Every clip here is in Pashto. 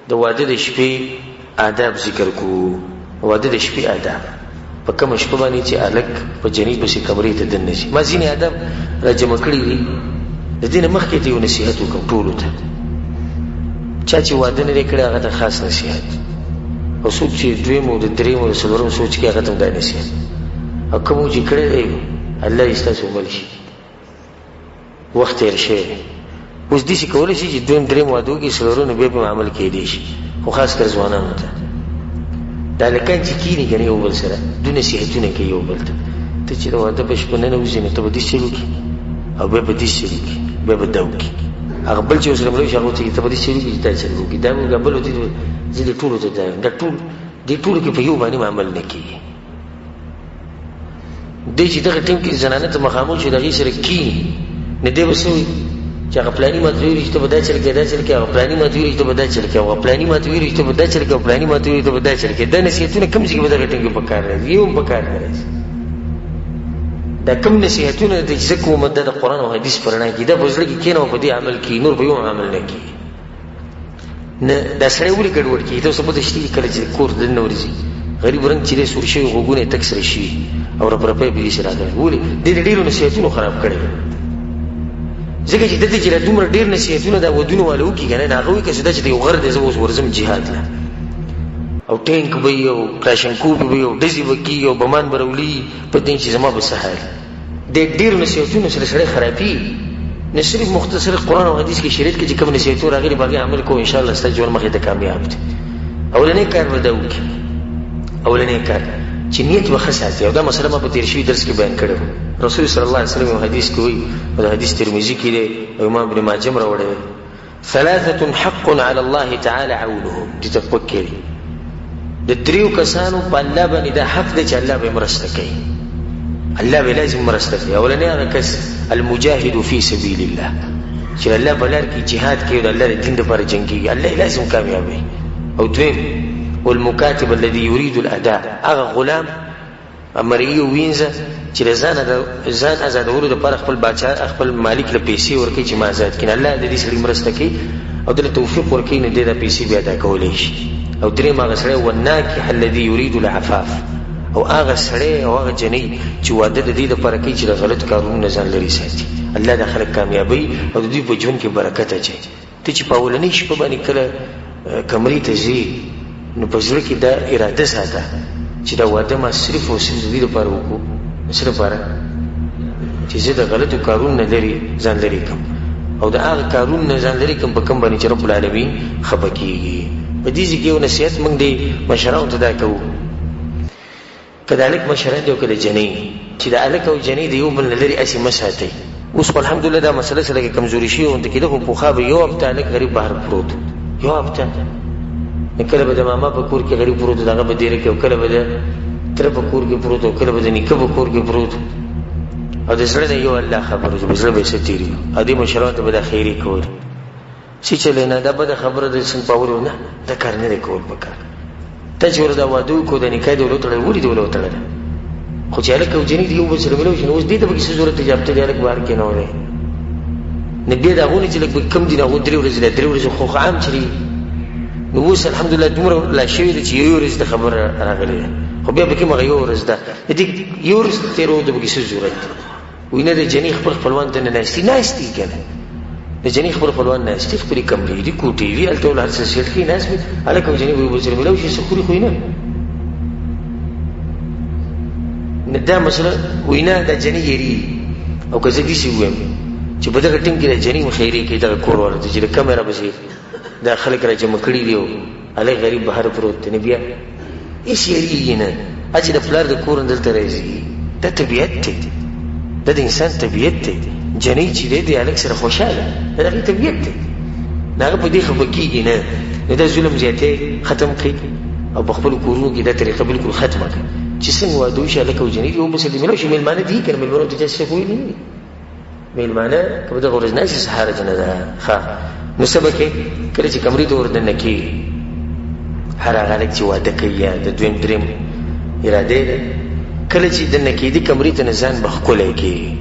د واده د شپې آداب ذکر کو. واده د شپې آداب په کوم شپه باندې چې الک په جنې پسې کمرې ته دننه شي. ما ځینې آداب را جمع کړي دي د دې نه مخکې ته یو نصیحت وکړم ټولو ته. چا چې واده نه دی کړی هغه ته خاص نصیحت، او څوک چې دویم او د دریم او د څلورم سوچ کوي هغه ته هم دا نصیحت، او کوم چې کړی دی الله یې ستاسو عمل شي. وخت تېر شوی دی، اوس داسې کولی شي چې دویم دریم واده وکړي څلورم بیا په عمل کېدی شي، خو خاص کر ځوانانو ته دا هلکان چې کښېني که نه یو بل سره دوی نصیحتونه کوي یو بل ته. ته چې د واده په شپه ننوځې نو ته به داسې چل وکړي او بیا به داسې چل وکړي بیا به دا وکړي. هغه بل چې ورسره ملوي شي هغه ورته وایي ته به داسې چل وکړي چې دا چل وکړي دا به بل ورته زه دې ټولو ته دا ټول دې ټولو کې په یو باندې عمل نه کېږي. دی چې دغه ټیم کې زنانه ته مخامخ شي د هغې سره کښېني نو دی به څه وایي چې هغه پلاني ماته ویلي چې ته به دا چل کوې دا چل کوې، هغه پلاني ماته ویلي چې ته به دا چل کوې، هغه پلاني ماته ویلي چې ته به دا چل کوې، پلاني ماته ویلي چې ته به دا چل کوې. دا نصیحتونه کوم ځای کې به دغه ټیم کې په کار راځي؟ یو هم په کار نه راځي. دا کوم نصیحتونه دي چې زه کوم دا د قرآن او حدیث په رڼا کې دا په زړه کې کښېنه او په دې عمل کړي، نور به یو عمل نه کړي. نه دا سړی ولې ګډوډ کړي؟ ته اوس په دې شتي کله چې کور دننه ورځي غریب رنګ چې دی سور شوي غوږونه یې تک سره شوي او رپرپی به یې داسې راغلی. ولې دې د ډېرو نصیحتونو خراب کړی ځکه چې دلته چې را دومره ډېر نصیحتونه دا ودونو والا وکړي که نه هغه وایي که چې دا چې دی یو غر دی زه اوس ورځم جهاد له او ټینک به وي او کلاشنکوف به وي او ډزې به کېږي او بمان به راولي په دین چې زما به څه حال. د ډېرو نصیحتونو سره سړی خرابېږي. نه صرف مختصر قرآن او حدیث کې شریعت کې چې کوم نصیحتونه راغلي په هغې عمل کوو انشاءالله ستا ژوند مخې ته کامیاب دی. اولنی کار به دا وکړي، اولنی کار چې نیت به ښه ساتي. او دا مسله ما په تېر شوي درس کې بیان کړې وه. رسول صلی الله علیه وسلم یو حدیث کې وایي او د حدیث ترمذي کې دی او امام ابن ماجه هم راوړی دی ثلاثة حق على الله تعالی عونهم. دې ته پک کړي د دریو کسانو په الله باندې دا حق دی چې الله به مرسته کوي، الله به لازم مرسته کوي. اولنی هغه کس المجاهد فی سبیل الله چې الله په لار کې جهاد کوي او د الله د دین دپاره جنګېږي الله لازم کامیابوي. او دویم والمکاتب الذي يريد الاداء هغه غلام مرئي وینځه چې د ځان ازادولو دپاره خپل باچا خپل مالک له پیسې ورکوي چې ما ازاد کړي. الله د دې سړي مرسته کوي او دله توفیق ورکوي نو دی دا پیسې بیا ادا کولی شي. او درېیم هغه سړی والناکح الذي يريد العفاف او هغه سړی او هغه جنۍ چې واده د دې دپاره کوي چې د غلط کارونو نه ځان لرې ساتي. الله دا خلک کامیابوي او د دوی په ژوند کې برکت اچوي. ته چې په اولنۍ شپه باندې کله کمرې ته ځې نو په زړه کې دا اراده ساته چې دا واده ما صرف او صرف د دې دپاره وکړو څه دپاره چې زه د غلطو کارونو نه ځان لرې کړم او د هغه کارونو نه ځان لرې کړم په کوم باندې چې رب العالمین خفه کېږي. په دې ځای کې یو نصیحت موږ د مشرانو ته دا کوو که د هلک مشران دی او که د جنۍ چې د هلک او جنۍ د یو بل نه لرې هسې مه ساتئ. اوس خو الحمدلله دا مسله سره کې کمزوري شوې غونته کېده خو پخوا به یو هفته هلک غریب بهر پروت یو هفته کله به د ماما په کور کې غریب پروت د هغه به دیره کې او کله به د تره په کور کې پروت او کله به د نیکه په کور کې پروت او د زړه نه یو الله خبر و چې په زړه به یې څه تېر وي او دې مشرانو ته به دا خیرې کول چې چلی نه دا بده خبره ده سن پاور نه دا کار نه دی کول پکار. ته چې ورته واده وکړو د نکاح دې ولې وتړل ولې دې ولې وتړله خو چې هلک او جنۍ د یو بل سره ملو شي نو اوس دې ته به څه ضرورت دی چې هفته دې هلک بهر کېنولی نه بیا د هغو نه چې لږ به کم دي نه هغو 3 ورځې دی 3 ورځې خو عام چلي نو اوس الحمدلله دومره لا شوې ده چې یو ورځ د خبره راغلې ده خو بیا پکې هغه یو ورځ ده د دې یو ورځ تېرو د پکې څه ضرورت دی. وایي نه د جنۍ خپل خپلوان ته نه ناستي که نه د جنۍ خپل خپلوان ناستي خپلې کمرې دي کوټې دي هلته ول هر څه سیټ کړي ناست وي هلک او جنۍ به یو بل سره ملو شي څه خوري خو یې نه دا مسله وایي نه دا جنۍ یېرېږي او که زه داسې ووایم چې په دغه ټیم کې د جنۍ خیرې کوي دغه کور والا ته چې د کمره پسې دا خلک را جمع کړي دي او هلک غریب بهر پروت دی نو بیا هېڅ یېرېږي نه چې د پلار د کور نه دلته راځي دا طبیعت دی دا د انسان طبیعت دی. جنۍ چې دی د هلک سره خوشحاله دا د هغې طبیعت دی د هغه په دې خفه کېږي نه نو دا ظلم زیاتی ختم کړي او په خپلو کورونو کې دا طریقه بلکل ختمه کړه چې څنګه واده وشي هلک او جنۍ یو بل سره د مېلمه شي مېلمانه دي که نه مېلمنو ته چا څه ویلي نه دي مېلمانه که په دغه ورځ ناست څه حرج نه ده ښه نو څه به کوې کله چې کمرې ته وردننه کېږي هر هغه هلک چې واده کوي یا د دویم درېم اراده ده کله چې دننه کېدي کمرې ته نه ځان به ښکلی کېږي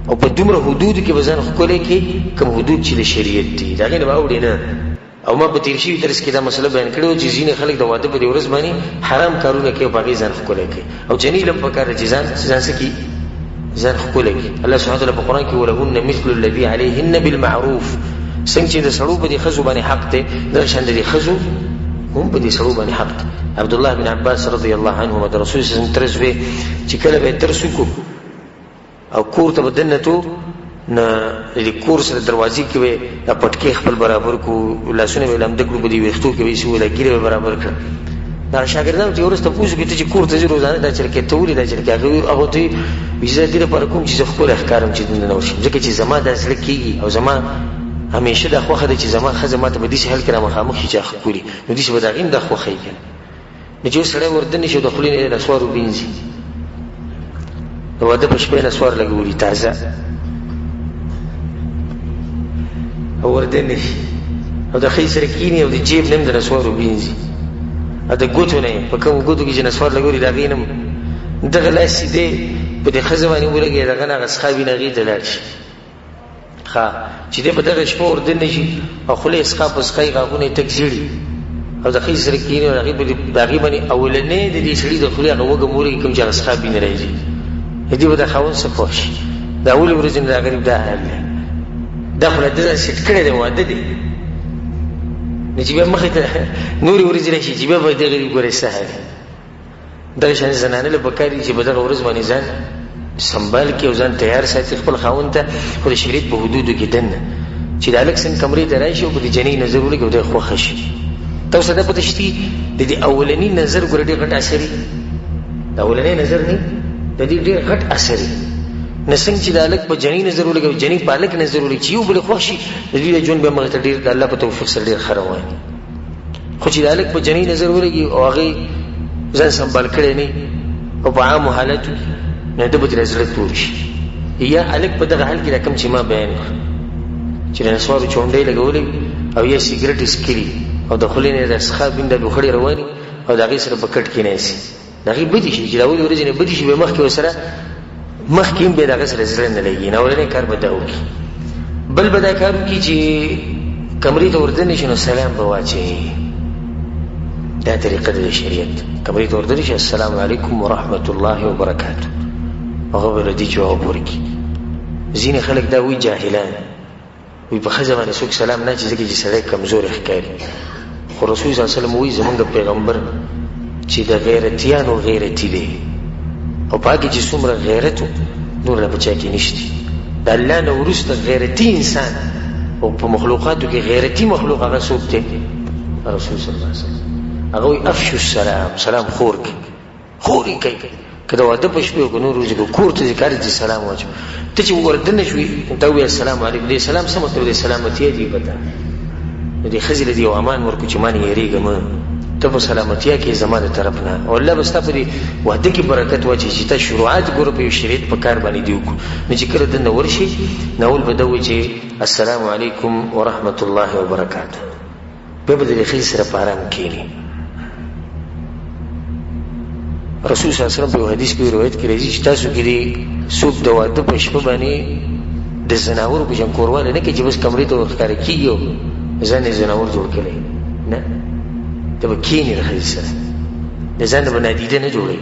او په دومره حدودو کې به ځان ښکلی کړي کوم حدود چې د شریعت دي د هغې نه به اوړي نه او ما په تیر شوي درس کې دا مسله بیان کړې وه چې ځینې خلک د واده په دې ورځ باندې حرام کارونه کوي او په هغې ځان ښکلی کوي او جنیل هم پکار دی چې ځان څه کړي ځان ښکلی کړي الله سبحانه وتعالی په قرآن کې ولهن مثل الذي علیهن بالمعروف څنګه چې د سړو په دې ښځو باندې حق دی دغه شان د دې ښځو هم په دې سړو باندې حق دی عبدالله بن عباس رضی الله عنهما د رسول صلی الله علیه وسلم ترس وی چې کله به درس وکړو او کور ته به دننه تو نه د کور سره دروازې کې به دا پټکې خپل برابر کړو لاسونه به یې لمده کړو په دې ویښتو کې به یې سوله ګیره به برابر کړه دا شاګردانو ته وروسته پوښتنه وکړي ته چې کور ته ځې روزانه دا چرکې ته ولې دا چرکې هغه ته وایي زه دې لپاره کوم چې زه ښکلی ښکارم چې دننه وشم ځکه چې زما دا زړه کېږي او زما همیشه دا خوښه ده چې زما ښځه ما ته په داسې حال کې را مخامخ شي چې ښکلي نو داسې به د هغې هم دا خوښه وي که نه چې یو سړی وردنې شي او د خولې نه یې نسوار وبینځي د واده په شپه یې نسوار لګولي تازه او وردنې شي او د ښځې سره کښېني او د جیب نه هم د نسوار وبینځي او د ګوتو نه یې په کومو ګوتو کې چې نسوار لګولي د هغې نه هم دغه لاس سیدې په دې ښځه باندې ولګي دغه نه هغه څښا وینه هغې ته لاړ شي چې دی په دغه شپه وردنې شي او خوله یې څښا په څښا یې غاښونه یې تک زیړي او د ښځې سره کښېني او د هغې باندې اولنی د دې سړي د خولې هغه وږم ولګي کوم چې هغه څښا وینه راځي دې به د خاوند څه پوه شي د اولې ورځې نه د غریب دا حال دی دا خو له ده سیټ کړی دی واده دی نو چې بیا مخې ته نورې ورځې راشي چې بیا به د غریب ګورې څه حال دغه شان زنانه له پکار دي چې په دغه ورځ باندې ځان سنبال کې او ځان تیار ساتي خپل خاوند ته خو د شریعت په حدودو کې دننه چې د هلک څنګه کمرې ته راشي او په دې جنۍ نظر ولګي او دی خوښه شي تاسو ته پته شتي د دې اولني نظر ګوره ډېر غټ اثر د اولنی نظر نه د دې ډېر غټ اثر نه څنګه چې د هلک په جنۍ نظر ولګي او جنۍ په هلک نظر ولګي چې یو بلې خوښ شي د دوی د ژوند بیا مخې ته ډېر د الله په توفیق سره ډېر ښه روان خو چې د هلک په جنۍ نظر ولګي او هغې ځان سنبال کړی نه او په عامو حالاتو نه ده به ترې زړه تور شي یا هلک په دغه حال کې دا کوم چې ما بیان کړ چې د نسوارو چونډۍ لګولې او یا سګرټ یې څکلي او د خولې نه د څښا بینده لوخړې رواني او د هغې سره په کټ کې ناستي د هغې بدې شي چې د اولې ورځې نه بدې شي بیا مخکې ورسره مخکې هم بیا د هغه سره زړه نه لګي نه اولنی کار به دا وکړي بل به دا کار وکړي چې کمرې ته وردنې شي نو سلام به واچوي دا طریقه د شریعت کمرې ته وردنې شي السلام علیکم ورحمة الله وبرکاته هغه به ردي جواب ورکړي ځینې خلک دا وایي جاهلان وایي په ښځه باندې څوک سلام نه اچي ځکه چې سړی کمزوری ښکاري خو رسول صلی الله علیه وسلم وایي زمونږ پیغمبر چې د غیرتیانو غیرتي دی او په هغې کې چې څومره غیرت و نور نه په چا کې نشته د الله نه وروسته غیرتي انسان او په مخلوقاتو کې غیرتي مخلوق هغه څوک دی رسول صلی الله علیه وسلم هغه وایي افشو السلام سلام خور کړي خور یې کوي که د واده په شپې او که نور ورځې که کور ته ځې کار چې سلام واچو ته چې وردنه شوې ته ووایې السلام علیکم دې سلام څه مطلب دی سلامتیا دې پته نو دې ښځې له دې یو امان ورکړو چې ما نه یېرېږه ته په سلامتیا کې زما د طرف نه او الله به ستا په دې واده کې برکت واچوي چې ته شروعات ګوره په یو شریعت په کار باندې دې وکړو نو چې کله دننه ورشي نو اول به ده وایي چې السلام علیکم ورحمة الله وبرکاته بیا به د دې ښځې سره په ارام کښېني رسول صلی الله علیه وسلم په یو حدیث کې روایت کې راځي چې تاسو کې دې څوک د واده په شپه باندې د زناورو په شان کوروالی نه کوي چې بس کمرې ته ورښکاره کېږي او ځان یې زناور جوړ کړی نه ته به کښېني د ښځې سره د ځان نه به نادیده نه جوړوي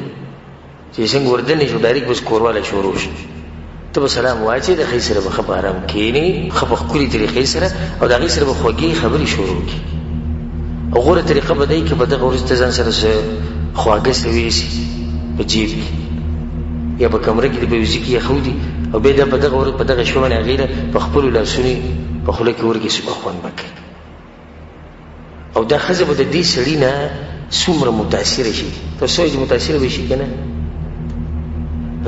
چې څنګه وردنې شو ډایرکټ بس کوروالی شروع شي ته به سلام واچې د ښځې سره به ښه په ارام کښېني ښه په ښکلې طریقې سره او د هغې سره به خوږې خبرې شروع کړي او غوره طریقه به دی که په دغه ورځ ته ځان سره خواږه څه ویسي په جیب کې یا په کمره کې د بیوزي کې یخودي او بیا دا په دغه ورځ په دغه شپه باندې هغې له په خپلو لاسونې په خوله کې ورکړي به خوند به کوي او دا ښځه به د دې سړي نه څومره متاثره شي تاسو وایئ چې متاثره به شي که نه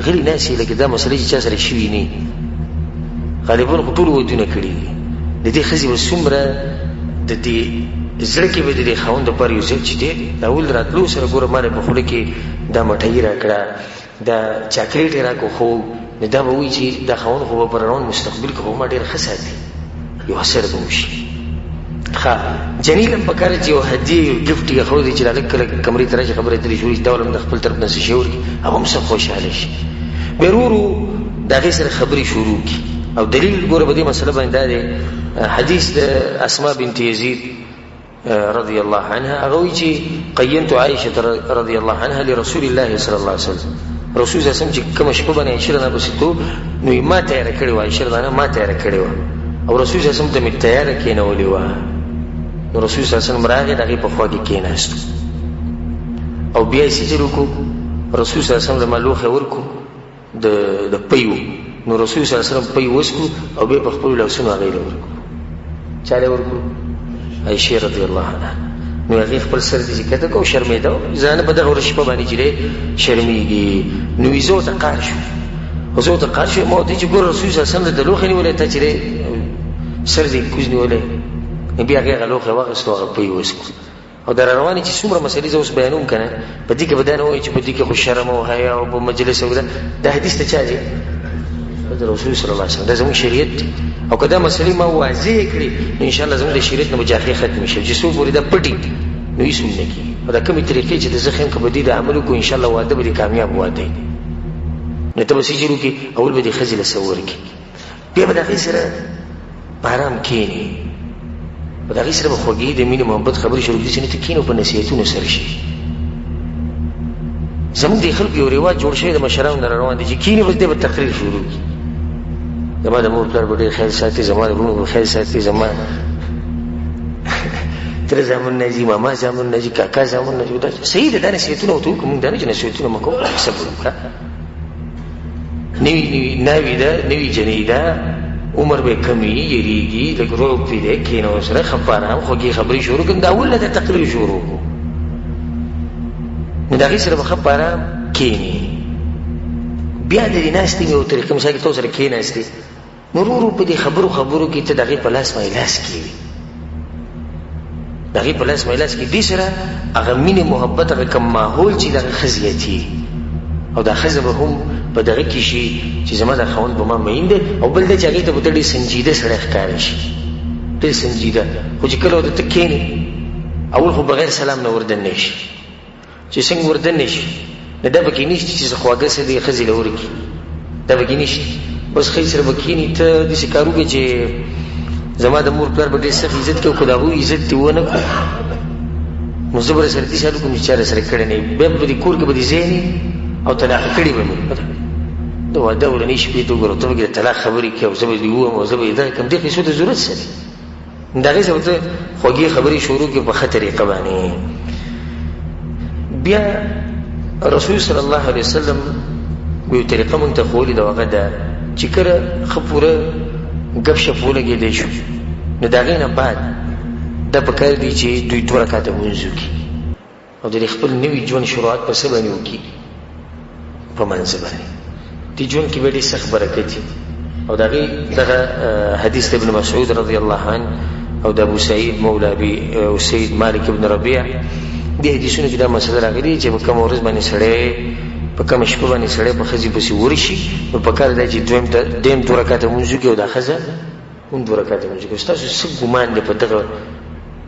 غلي ناستې لکه دا مسلې چې چا سره شوي نه غالبا خو ټولو ودونه کړي دي د دې ښځې به څومره د دې زړه کې به د دې خاوند دپاره یو ځل چې دی د اول راتلو سره ګوره ما په خوله کې دا مټۍ را کړه دا چاکلیټ یې را کړو خو نو دا به وایي چې دا خاوند خو به په روان مستقبل کې خو ما ډېر ښه ساتي یو اثر به وشي ښه جنیل هم پکار چې یو هدیه یو ګفټ یې ښودی چې هلک کله کمرې ته راشي خبرې اترې شروع شي دا ول هم د خپل طرف نه څه شی ورکړي هغه هم څه خوشحاله شي بیا ورو ورو د هغې سره خبرې شروع کړي او دلیل ګوره په دې مسله باندې دا دی حدیث د اسما بنت یزید رضی الله عنها هغه وایي چې قینت عائشه رضی الله عنها لرسول الله صلی الله علیه وسلم رسول صلی الله علیه وسلم چې کومه شپه باندې عائشه رانه بسیتو نو ما تیار کړې وه عائشه رانه ما تیار کړې وه او رسول صلی الله علیه وسلم ته مې تیاره کېنولې وه نو رسول صلی الله علیه وسلم راغی د هغې په خوا کې کېناستو او بیا یې سجل وکړو رسول صلی الله علیه وسلم ما لوښی ورکړو د پۍ و نو رسول صلی الله علیه وسلم پۍ وسکو او بیا په خپلو لاسونو هغې له ورکړو چا له ورکړو عائشې رضی الله عنها نو هغې خپل سر دې چې کته کو شرمېده زه نه په دغه ورځ شپه باندې چې دی شرمېږي نو وي زه ورته قهر شوم او زه ورته قهر شوم ما ورته چې ګوره رسول صلی الله علیه وسلم د لوښی نیولی ته چې دی سر دې کوز نیولی بیا هغې هغه لوښی واخېستو هغه پۍ وسکو او در روانې چې څومره مسلې زه اوس بیانوم که نه په دې کې به دا نه وایي چې په دې کې خو شرم او حیا او په مجلس او دا حدیث ته چا دی د رسول صلی الله علیه وسلم دا زموږ شریعت دی او که دا مسلې ما واضح کړي نو انشاءالله زموږ د شریعت نه به جاهلي ختمې شي چې څو پورې دا پټي نو هېڅ هم نه کېږي او دا کومې طریقې چې د زه ښیم که به دې د عمل وکړو انشاءالله واده به دې کامیاب واده وي نو ته به سجل وکړي اول به دې ښځې له څه ورکړي بیا به د هغې سره په ارام کښېنې په د هغې سره به خوږې د مینې محبت خبرې شروع کړي چې نه ته کښېنه په نصیحتونو سره شي زموږ د خلکو یو رواج جوړ شوی د مشرانو نه روان دی چې کښېني بس دی به تقریر شروع کړي زما د مور پلار به ډېر خیال ساتي زما د وروڼو به خیال ساتي زما تره زامن نه ځي ماما زامن نه ځي کاکا زامن نه ځي صحیح ده دا نصیحتونه ورته وکړو مونږ دا نه چې نصیحتونه مه کوو صبر وکړه نوي ناوي ده نوي جنۍ ده عمر به کم وي یېرېږي لږ روب پرې دی کښېنه ورسره ښه په ارام خوږې خبرې شروع کړم د اول نه د تقریر شروع کړو نو د هغې سره به ښه په ارام کښېنې بیا د دې ناستې مې یو طریقه مثال کې تو سره کښېناستې نو ورو ورو په دې خبرو کې ته د هغې په لاس باندې لاس کښېوي د هغې په لاس باندې لاس کې دې سره هغه مینې محبت هغه کوم ماحول چې د هغه ښه زیاتېږي او دا ښځه به هم په دغه کې شي چې زما دا خاوند به ما مین دی او بل دی چې هغې ته به ته ډېر سنجیده سړی ښکاره شي ډېر سنجیده خو چې کله ورته ته کښېنې اول خو بغیر سلام نه وردننی شي چې څنګه وردننی شي نو دا پکې نشته چې زه خواږه څه دې ښځې له ورکړي دا پکې نشته بس ښځې سره به کښېني ته داسې کار وکړې چې زما د مور پلار به ډېر سخت عزت کوي خو د هغوی عزت دې ونه کړو نو زه به راسره دې سال وکړم چې چا راسره کړی نه وي بیا به دې کور کې به دې ځای نه او طلاق کړي به مې د واده ورنۍ شپې ته وګوره ته به کې د طلاق خبرې کوې او زه به دې ووایم او زه به یې دغه کړم دې پیسو ته ضرورت څه دی د هغې سره به ته خوږې خبرې شروع کړې په ښه طریقه باندې بیا رسول صلی الله علیه وسلم یو طریقه مونږ ته ښوولې ده هغه ده چې کله ښه پوره ګپ شپ ولګېدی شو نو د هغې نه بعد دا پکار دی چې دوی 2 رکعته لمونځ وکړي او د خپل نوي ژوند شروعات په څه باندې وکړي په منځ باندې دې ژوند کې به ډېر سخت برکت وي او د هغې دغه حدیث د ابن مسعود رضی الله عنه او د ابو سعید مولا ابي سید مالک ابن ربیع دې حدیثونو کې دا مسله راغلې چې په کومه ورځ باندې سړی په کومه شپه باندې سړی په ښځې پسې ورشي نو پکار دی چې دویم 2 رکعته لمونځ وکړي او دا ښځه هم 2 رکعته لمونځ وکړي ستاسو څه ګمان دی په دغه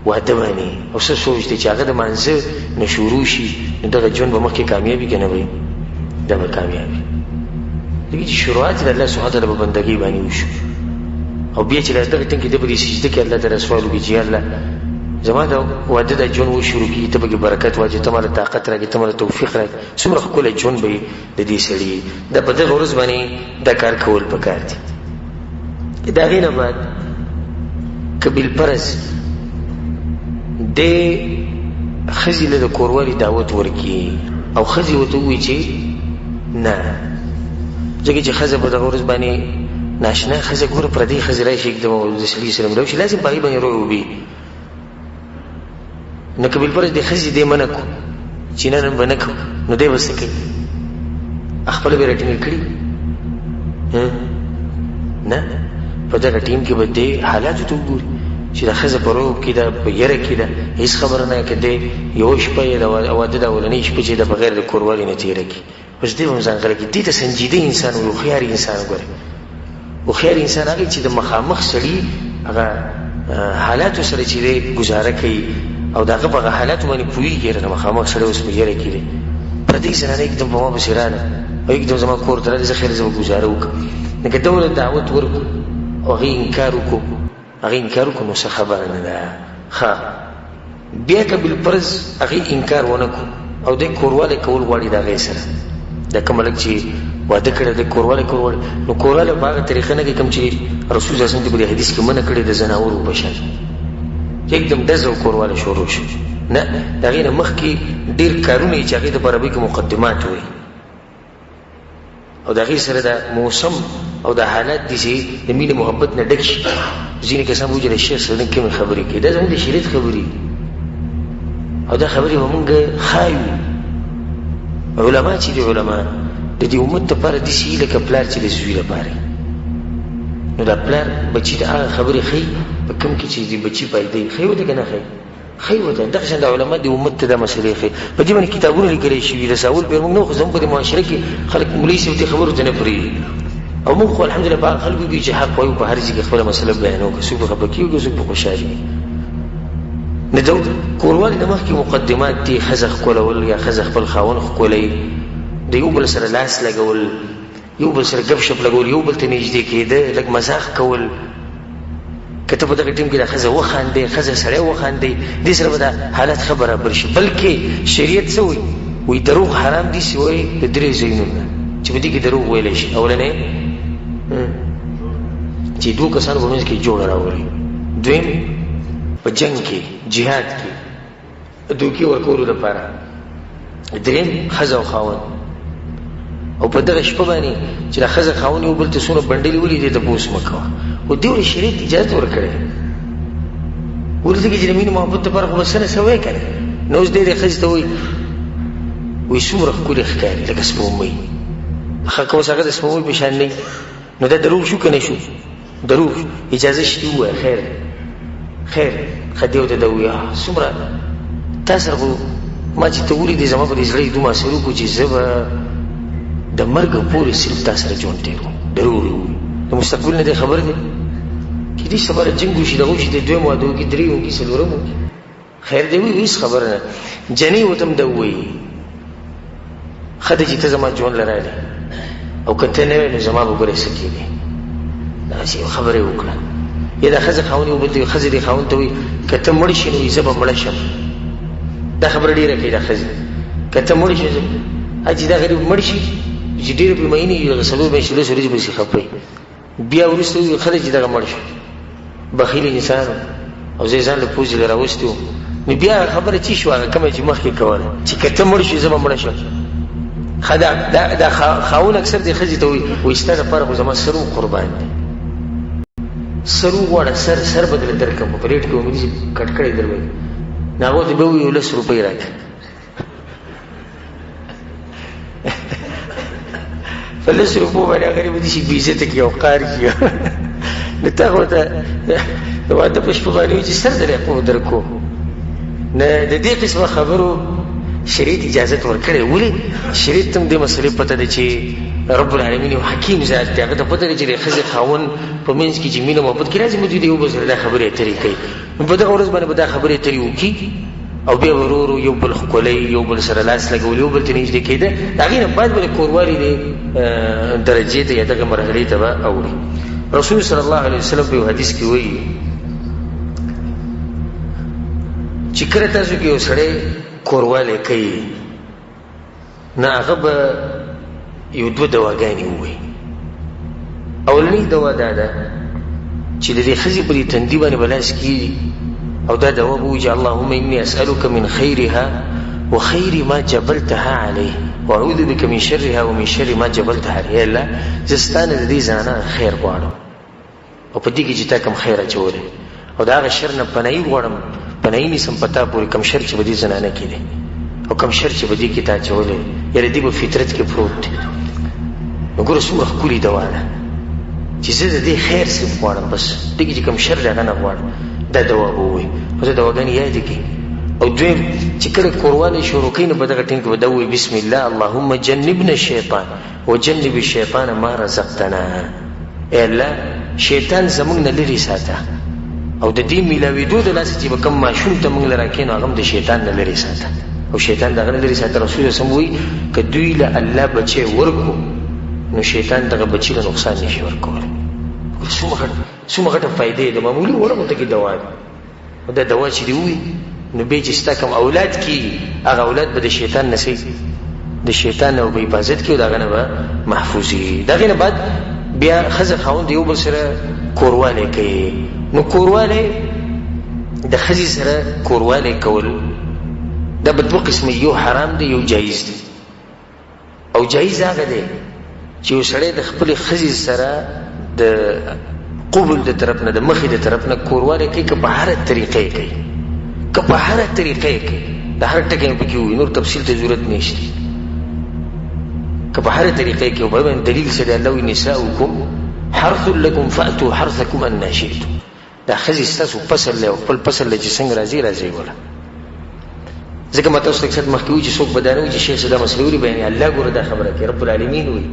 واده باندې او څه سوچ دی چې هغه د مانځه نه شروع شي نو دغه ژوند به مخکې کامیاب وي که نه وي دا به کامیاب وي لکه چې شروعات د الله سبحانه وتعالی په بندګۍ باندې وشو او بیا چې دغه ټیم کې دی په دې سجده کې الله تعالی سوال وکړي چې یا الله زما د واده دا ژوند وشروع کېږي ته پکې برکت واچوې ته ماله طاقت راکړې ته ماله توفیق راکړې څومره ښکلی ژوند به د دې سړي دا په دغه ورځ باندې دا کار کول پکار دي د هغې نه بعد که بالفرض دې ښځې له د کوروالي دعوت ورکړي او ښځې ورته ووایي چې نه ځکه چې ښځه په دغه ورځ باندې ناشنا ښځه ګوره پردۍ ښځې راشي एकदम د صلی وسلم راشي لازم په هغې باندې روی وبي نو که بالفرض د ښځې دې منع کړو چې نه نن به نه کوو نو دی به څه کوي خپله به یې راټینګ کړي نه په دغه ټیم کې به دې حالاتو ته وګوري چې دا ښځه په روب کې ده په یره کې ده هېڅ خبره نه که دی یوه شپه یې د واده د اولنۍ شپه چې ده بغیر د کوروالي نه تېره کړي بس دې به هم ځان غره کړي دې ته سنجیده انسان وي هوښیار انسان ګورې هوښیار انسان هغه چې د مخامخ سړي هغه حالاتو سره چې دی ګزاره کوي او د هغه په هغه حالاتو باندې پوهېږي یاره د مخامخ سړی اوس په یره کې دی پردۍ زنانه एकदम په ما پسې راله او एकदम زما کور ته راغلې زه خیر زه به ګزاره وکړم لکه ده ورته دعوت ورکړو او هغې انکار وکړو نو څه خبره نه ده ښه بیا که بالفرض هغې انکار ونه کړو او دی کوروالی کول غواړي د هغې سره دا کوم هلک چې واده کړی دی کوروالی کول غواړي نو کوروالی په هغه طریقه نه کوي کوم چې رسول صلی الله علیه وسلم په دې حدیث کې منع کړی د زناورو په شان یکدم ډز او کوروالی شروع شو نه د هغې نه مخکې ډېر کارونه یې چې هغې د په عربۍ کې مقدمات وي او د هغې سره د موسم او د حالات دي چې د مینې محبت نه ډک شي ځینې کسان وایي چې د شیخ سره کومې خبرې کوي دا زموږ د شریعت خبرې او دا خبرې به مونږ ښایو علما چې دي علما د دې امت دپاره داسې وي لکه پلار چې د زوی لپاره نو دا پلار بچي ته هغه خبرې ښایي په کوم کې چې د بچي فایده یې ښایي ورته که نه ښایي ښایي ورته دغه شان د علما د امت ته دا مسلې ښایي په دې باندې کتابونه لیکلی شوي رساول پرې موږ نه خو زموږ په دې معاشره کې خلک مولوي صاحب دې خبرو ته نه پرېږدي او موږ خو الحمدلله په هغه خلکو کې چې حق وایو په هر ځای کې خپله مسله بیانوو که څوک په خفه کېږي څوک په خوشحالي وي نه د کوروالي نه مخکې مقدمات دي ښځه ښکلول یا ښځه خپل خاوند ښکلوي د یو بل سره لاس لګول یو بل سره ګپ شپ لګول یو بل ته نږدې کېده لږ مزاح کول که ته په دغه ټیم کې دا ښځه وخاندې ښځه سړی وخاندې دې سره به دا حالت ښه برابر شي بلکې شریعت څه وایي وایي دروغ حرام دي سوی د درې ځایونو نه چې په دې کې دروغ ویلی شي اولنی چې دوه کسانو په منځ کې جوړه راولي دویم په جنگ کې جهاد کې دوکې ورکولو لپاره دریم ښځه او خاوند او په دغه شپه باندې چې دا ښځه خاوند یو بل ته څومره بنډلې ولي دې تپوس مه کوه خو دې ولې شریعت اجازت ورکړی ولې ځکه چې د مینې محبت لپاره خو به څه نه څه وایي که نه نو اوس دې ښځې ته وایي وایي څومره ښکلې ښکاري لکه سپوږمۍ که اوس هغه د سپوږمۍ په شان نه نو دا دروغ شو که نه شو دروغ اجازه شي ووایه خیر خیر ښه دې ورته ده ووایي څومره تا سره خو ما چې ته ولیدې زما په دې زړه یې دومره اثر وکړو چې زه به د مرګ پورې صرف تا سره ژوند تېر وم دروغ یې ووایي د مستقبل نه دی خبر دی کېدای شي سبا جنګ وشي دغه وشي د دویم واده وکړي درېیم وکړي څلورم وکړي خیر دی وایي هېڅ خبره نه جنۍ ورته هم ده ووایي ښه دی چې ته زما ژوند له رالې او که ته نه وې نو زما به ګورې څه کېدې داسې یو خبره یې وکړه یا دا ښځه خاوند یو بل ته ښځې دې خاوند ته وایي که ته مړ شي نو وایي زه به مړه شم دا خبره ډېره کوي دا ښځې که ته مړ شي چې دا غریب مړ شي چې ډېرې پرې مینې وي هغه څلور میاشتې لس ورځې پسې خفه وي بیا وروسته وایي ښه دی چې دغه مړ شو بخیل انسان او زه یې ځان له پوزې له راوستې وم نو بیا هغه خبره چې شوه هغه کومه چې مخکې کوله چې که ته مړ شي زه به مړه شم ښه دا خاوند اکثر دې ښځې ته وایي ستا دپاره خو زما سر قربان دی سر وغواړه سر به درله درکړم په پلیټ کې ومې داسې کټ کړی در به نو هغو ته به ووایي 10 روپۍ راکړه په 10 روپو باندې هغه به داسې بېعزته کړي او قار کړي نو تا خو ته د واده په شپه باندې وایي چې سر درې خو درکو نه د دې قسمه خبرو شریعت اجازت ورکړی ولې شریعت ته هم دې مسلې پته ده چې رب العالمین یو حکیم ذات دی هغه ته پته ده چې د ښځې خاوند په منځ کې چې مینه محبت کې راځي موجود یو بل سره دا خبرې اترې کوي نو په دغه ورځ باندې به دا خبرې اترې وکړي او بیا ورو ورو یو بل ښکلی یو بل سره لاس لګول یو بل ته نږدې کېده د هغې نه بعد به د کوروالي دې درجې ته یا دغه مرحلې ته به اوړي رسول صلی الله علیه وسلم په یو حدیث کې وایي چې کله تاسو کې یو سړی کوروالی کوي نه هغه به یو دوه دواګانې ووایي اولنۍ دوا دا ده چې د دې ښځې په دې تندي باندې به لاس کېږي او دا دوا به وایي چې اللهم اني اسألك من خيرها وخير ما جبلتها عليه واعوذ بك من شرها ومن شر ما جبلتها عليه الله زه ستا نه د دې زنانه خیر غواړم او په دې کې چې تا کوم خیر اچولی او د هغه شر نه پناهي غواړم پناهي نیسم په تا پورې کوم شر چې په دې زنانه کې دی او کوم شر چې په دې کې تا اچولی یاره دې په فطرت کې پروت دی نو ګوره څومره ښکلې دوا ده چې زه د دې خیر صرف غواړم بس دې کې چې کوم شر دی هغه نه غواړم دا دوا به ووایي نو ته دواګانې یادې کړي او دویم چې کله کوروالی شروع کوي نو په دغه ټیم کې به دا ووایي بسم الله اللهم جنبنا الشیطان وجنب الشیطان ما رزقتنا ای الله شیطان زموږ نه لرې ساته او د دې میلاوېدو د لاسه چې به کوم ماشوم ته موږ له راکېنو هغه هم د شیطان نه لرې ساته او شیطان د هغه نه لرې ساته رسول صلی الله علیه وسلم وایي که دوی له الله بچی ورکړو نو شیطان دغه بچي له نقصان نشي ورکولی څومره غټه فایدې د معمولي وړه غونته کې دوا ده او دا دوا چې دې ووایي نو بیا چې ستا کوم اولاد کېږي هغه اولاد به د شیطان نه د شیطان نه به حفاظت کړي او د هغه نه به محفوظ وي. د هغې نه بعد بیا ښځه خاوند د یو بل سره کوروالی کوي. نو کوروالی د ښځې سره کوروالی کول دا به دوه قسمه، یو حرام دی یو جایز دی. او جایز هغه دی چې یو سړی د خپلې ښځې سره د قبول د طرف نه د مخې د طرف نه کوروالی کوي که په هره طریقه یې کوي، که په هره طریقه یې کوي، د هر ټکی مې پکې ووایي، نور تفصیل ته ضرورت نشته. که په هره طریقه یې کوي په باندې دلیل څه دی؟ الله وایي نساؤکم حرث لکم فأتوا حرثکم انا شئتم. دا ښځې ستاسو فصل دی او خپل فصل دی چې څنګه راځي وله. ځکه ما تاسو ته اکثر مخکې وایي چې څوک به دا نه وایي چې شیخ صاحب دا مسله ولې بیانوي. الله ګوره دا خبره کوي، رب العالمین وایي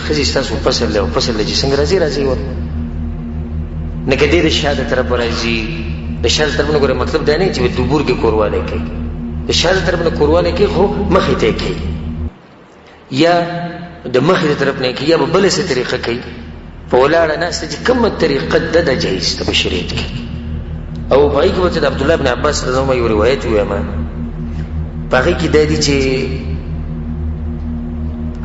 ښځې ستاسو فصل دی او فصل دی چې څنګه راځي وله. نه که دې د شا د طرف راځي، د شا د طرف نه ګوره مطلب دا نه چې په دوبور کې کوروالی کوي، د شا د طرف نه کوروالی کوي خو مخې ته یې کوي، یا د مخې د طرف نه کوي، یا به بله څه طریقه کوي. په ولاړه ناسته چې کومه طریقه ده د جایز ده په شریعت کې. او په هغې کې به ته د عبدالله بن عباس رضی الله عنه یو روایت ووایم، په هغې کې دا دي چې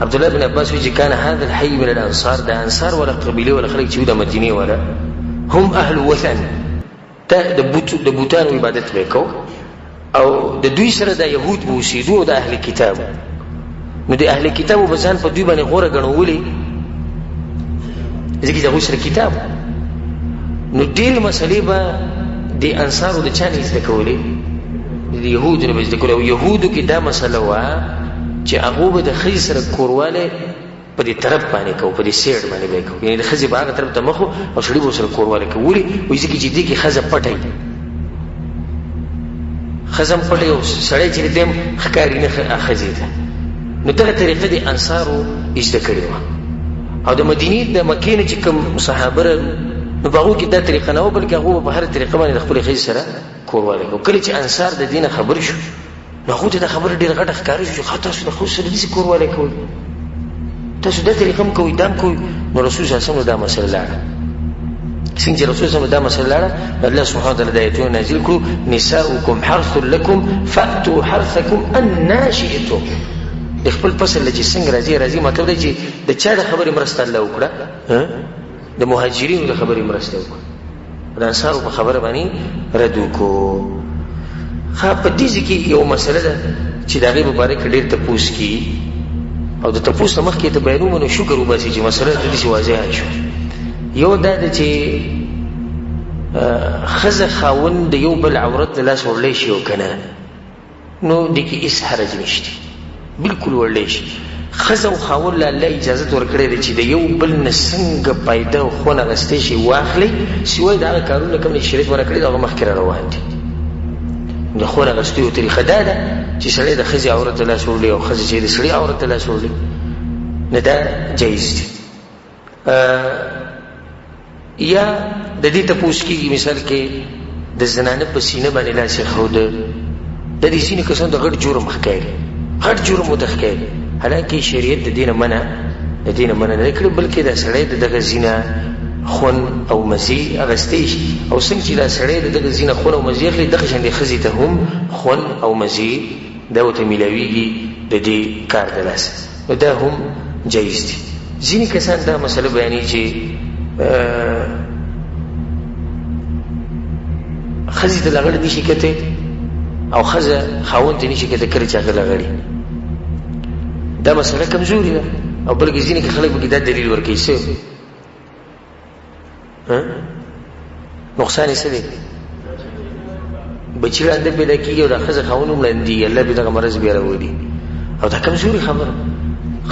عبدالله بن عباس وایي چې کان هذا الحي من الانصار، د انصار والا قبیلې والا خلک چې وي د مدینې والا هم اهل وثن، د بوتانو عبادت به یې کو، او د دوی سره د یهود به اوسېدو او د اهل کتابو. نو د اهل کتابو به ځان په دوی باندې غوره ګڼولي ځکه چې د هغوی سره کتاب. نو ډېرې مسلې به د انصارو د چا نه زده کولې؟ د یهودو نه به زده کولې. او یهودو کې دا مسله وه چې هغو به د ښځې سره کوروالی په دې طرف باندې کوو، په دې سیډ باندې به یې کوو، یعنې د ښځې به هغه طرف ته مخ او سړي به ورسره کوروالی کوو. ولې؟ وایي ځکه چې دې کې ښځه پټه وي، ښځه هم پټه وي او سړی چې دی هم ښکاري نه ښځې ته. نو دغه طریقه د انصارو زده کړې وه. او د مدینې د مکې نه چې کوم صحابه راغلل نو په هغو کې دا طریقه نه وه، بلکې هغو په هره طریقه باندې د خپلې ښځې سره کوروالی کوو. کله چې انصار د دې نه خبر شو نو هغو ته دا خبره ډېره غټه ښکاره شو چې تاسو د ښځو سره داسې کوروالی کوئ، تاسو دا طریقه هم کوئ، دا هم کوئ. نو رسول صلی الله علیه وسلم دا مسله لاړه. څنګه چې رسول صلی الله علیه وسلم دا مسله لاړه، الله سبحانه وتعالی د آیتونه نازل کړو نساؤکم حرث لکم فأتوا حرثکم انا شئتم. د خپل فصل چې څنګه راځي مطلب دی چې د چا د خبرې مرسته الله وکړه؟ د مهاجرینو د خبرې مرسته وکړه، د انصارو په خبره باندې رد وکړو. په دې ځای کې یو مسله ده چې د هغې په باره کې ډېر تپوس کېږي، او د تپوس نه مخکې ته بیانومه نو شکر وباسي چې مسله ته داسې واضحه شو. یو دا ده چې ښځه خاوند د یو بل عورت د لاس وړلی شي او که نه، نو دې کې هېڅ حرج نشته، بلکل وړلی شي. ښځه او خاوند له الله اجازت ورکړی دی چې د یو بل نه څنګه فایده او خوند اخیستی شي واخلئ، سوای د هغه کارونه کوم چې شریعت منع کړي دي هغه مخکې را روان دي. د خوند اخیستو یو طریقه دا ده چې سړی د ښځې عورت ته لاس وړلی او ښځه چې د سړي عورت ته لاس وړلی، نه دا جایز دي. یا د دې تپوس کېږي مثال کې د زنانه په سینه باندې لاس ایښوده، د دې ځینې کسانو د غټ جرم ښکاري، غټ جرم ورته ښکاري، حالانکې شریعت د دې نه منع نه کړي، بلکې دا سړی د دغه زینه خون او مزې اخیستی شي. او څنګه چې دا سړی د دغه زینه خون او مزې اخلي، دغه شان د ښځې ته هم خون او مزې دا ورته میلاویږي د دې کار د لاسه، نو دا هم جایز دي. ځینې کسان دا مسله بیانوي چې ښځې ته لغړ نشي کتی او ښځه خاوند ته نشي کتی کله چې هغه لغړي. دا مسله کمزوري ده، او بلکې ځینې خلک پکې دا دلیل ورکوي څه نقصان یې څه دی؟ بچي ړانده پیدا کېږي او دا ښځه خاوند هم ړندېږي، الله بې دغه مرض بیا راولي. او دا کمزوري خبره.